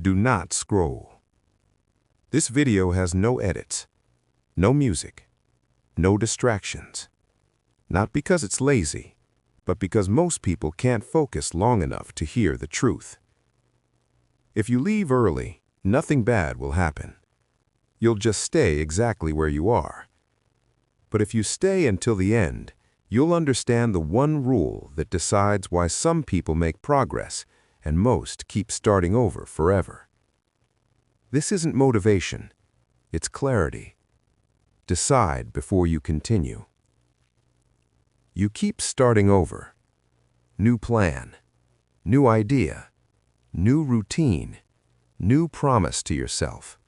Do not scroll. This video has no edits, no music, no distractions. Not because it's lazy, but because most people can't focus long enough to hear the truth. If you leave early, nothing bad will happen. You'll just stay exactly where you are. But if you stay until the end, you'll understand the one rule that decides why some people make progress and most keep starting over forever. This isn't motivation, it's clarity. Decide before you continue. You keep starting over. New plan, new idea, new routine, new promise to yourself.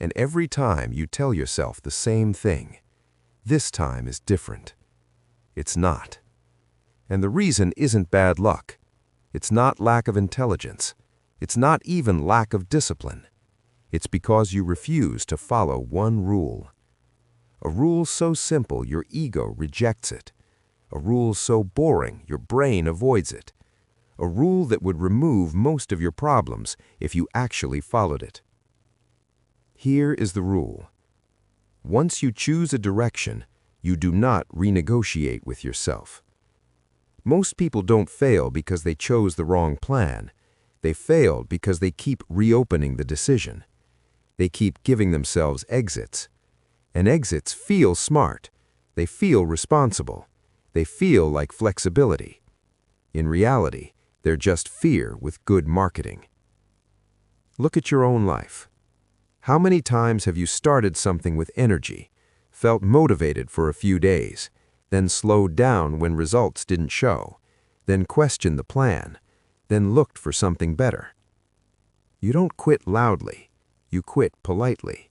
And every time you tell yourself the same thing, this time is different. It's not. And the reason isn't bad luck. It's not lack of intelligence. It's not even lack of discipline. It's because you refuse to follow one rule. A rule so simple your ego rejects it. A rule so boring your brain avoids it. A rule that would remove most of your problems if you actually followed it. Here is the rule. Once you choose a direction, you do not renegotiate with yourself. Most people don't fail because they chose the wrong plan. They failed because they keep reopening the decision. They keep giving themselves exits. And exits feel smart. They feel responsible. They feel like flexibility. In reality, they're just fear with good marketing. Look at your own life. How many times have you started something with energy, felt motivated for a few days, then slowed down when results didn't show, then questioned the plan, then looked for something better? You don't quit loudly, you quit politely.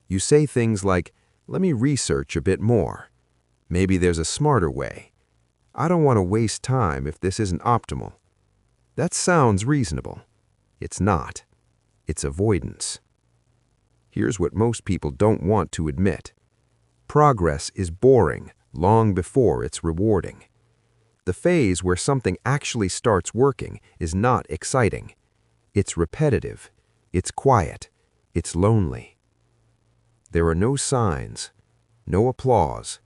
You say things like, "Let me research a bit more. Maybe there's a smarter way. I don't want to waste time if this isn't optimal." That sounds reasonable. It's not. It's avoidance. Here's what most people don't want to admit. Progress is boring long before it's rewarding. The phase where something actually starts working is not exciting. It's repetitive. It's quiet. It's lonely. There are no signs, no applause,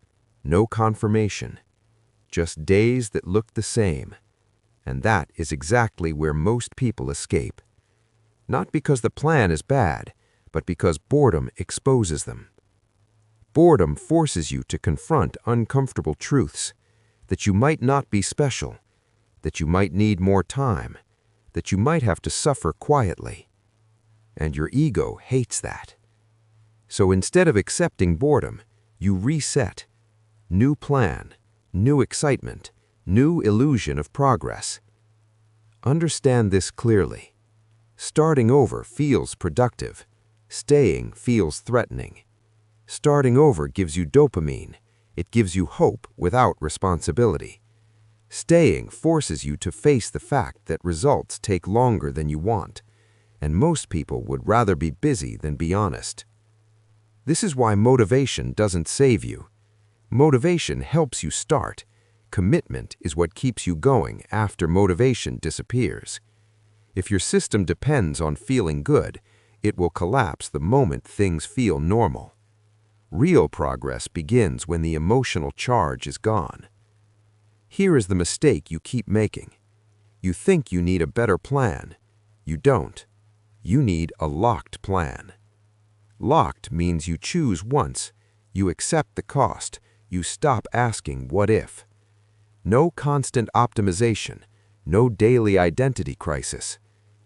no confirmation, just days that look the same. And that is exactly where most people escape. Not because the plan is bad, but because boredom exposes them. Boredom forces you to confront uncomfortable truths, that you might not be special, that you might need more time, that you might have to suffer quietly. And your ego hates that. So instead of accepting boredom, you reset. New plan, new excitement, new illusion of progress. Understand this clearly. Starting over feels productive. Staying feels threatening. Starting over gives you dopamine. It gives you hope without responsibility. Staying forces you to face the fact that results take longer than you want, and most people would rather be busy than be honest. This is why motivation doesn't save you. Motivation helps you start. Commitment is what keeps you going after motivation disappears. If your system depends on feeling good, it will collapse the moment things feel normal. Real progress begins when the emotional charge is gone. Here is the mistake you keep making. You think you need a better plan. You don't. You need a locked plan. Locked means you choose once, you accept the cost, you stop asking what if. No constant optimization, no daily identity crisis.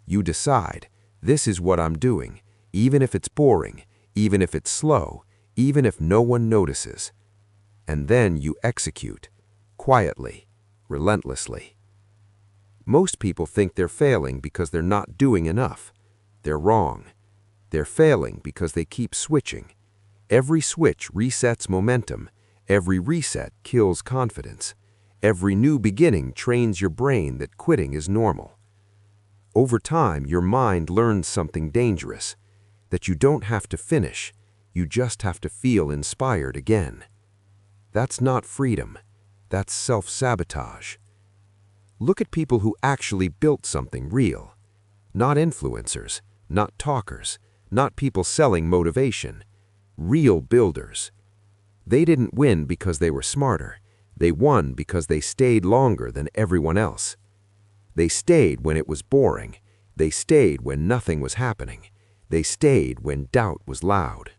You decide, this is what I'm doing, even if it's boring, even if it's slow, even if no one notices. And then you execute, quietly, relentlessly. Most people think they're failing because they're not doing enough. They're wrong. They're failing because they keep switching. Every switch resets momentum. Every reset kills confidence. Every new beginning trains your brain that quitting is normal. Over time, your mind learns something dangerous, that you don't have to finish, you just have to feel inspired again. That's not freedom. That's self-sabotage. Look at people who actually built something real. Not influencers, not talkers, not people selling motivation. Real builders. They didn't win because they were smarter. They won because they stayed longer than everyone else. They stayed when it was boring. They stayed when nothing was happening. They stayed when doubt was loud.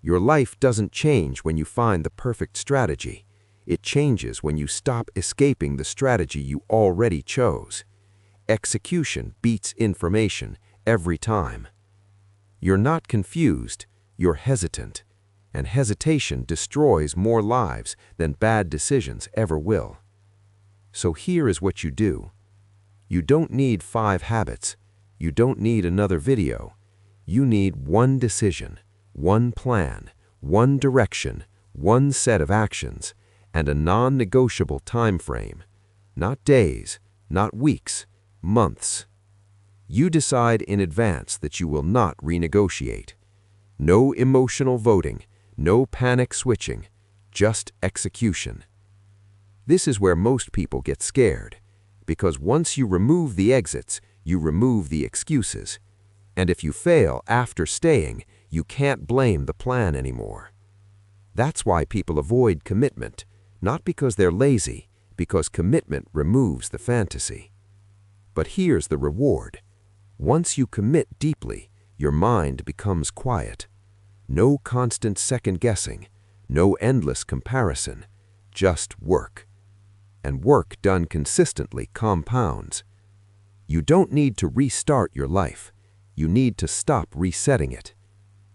Your life doesn't change when you find the perfect strategy. It changes when you stop escaping the strategy you already chose. Execution beats information every time. You're not confused, you're hesitant. And hesitation destroys more lives than bad decisions ever will. So here is what you do. You don't need 5 habits. You don't need another video. You need one decision, one plan, one direction, one set of actions, and a non-negotiable time frame. Not days, not weeks, months. You decide in advance that you will not renegotiate. No emotional voting, no panic switching, just execution. This is where most people get scared, because once you remove the exits, you remove the excuses. And if you fail after staying, you can't blame the plan anymore. That's why people avoid commitment, not because they're lazy, because commitment removes the fantasy. But here's the reward. Once you commit deeply, your mind becomes quiet. No constant second-guessing, no endless comparison, just work. And work done consistently compounds. You don't need to restart your life. You need to stop resetting it.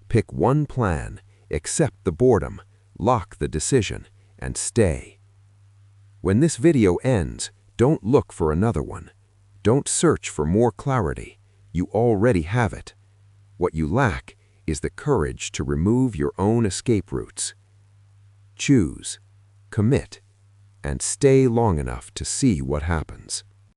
Pick one plan, accept the boredom, lock the decision, and stay. When this video ends, don't look for another one. Don't search for more clarity. You already have it. What you lack is the courage to remove your own escape routes. Choose, commit, and stay long enough to see what happens.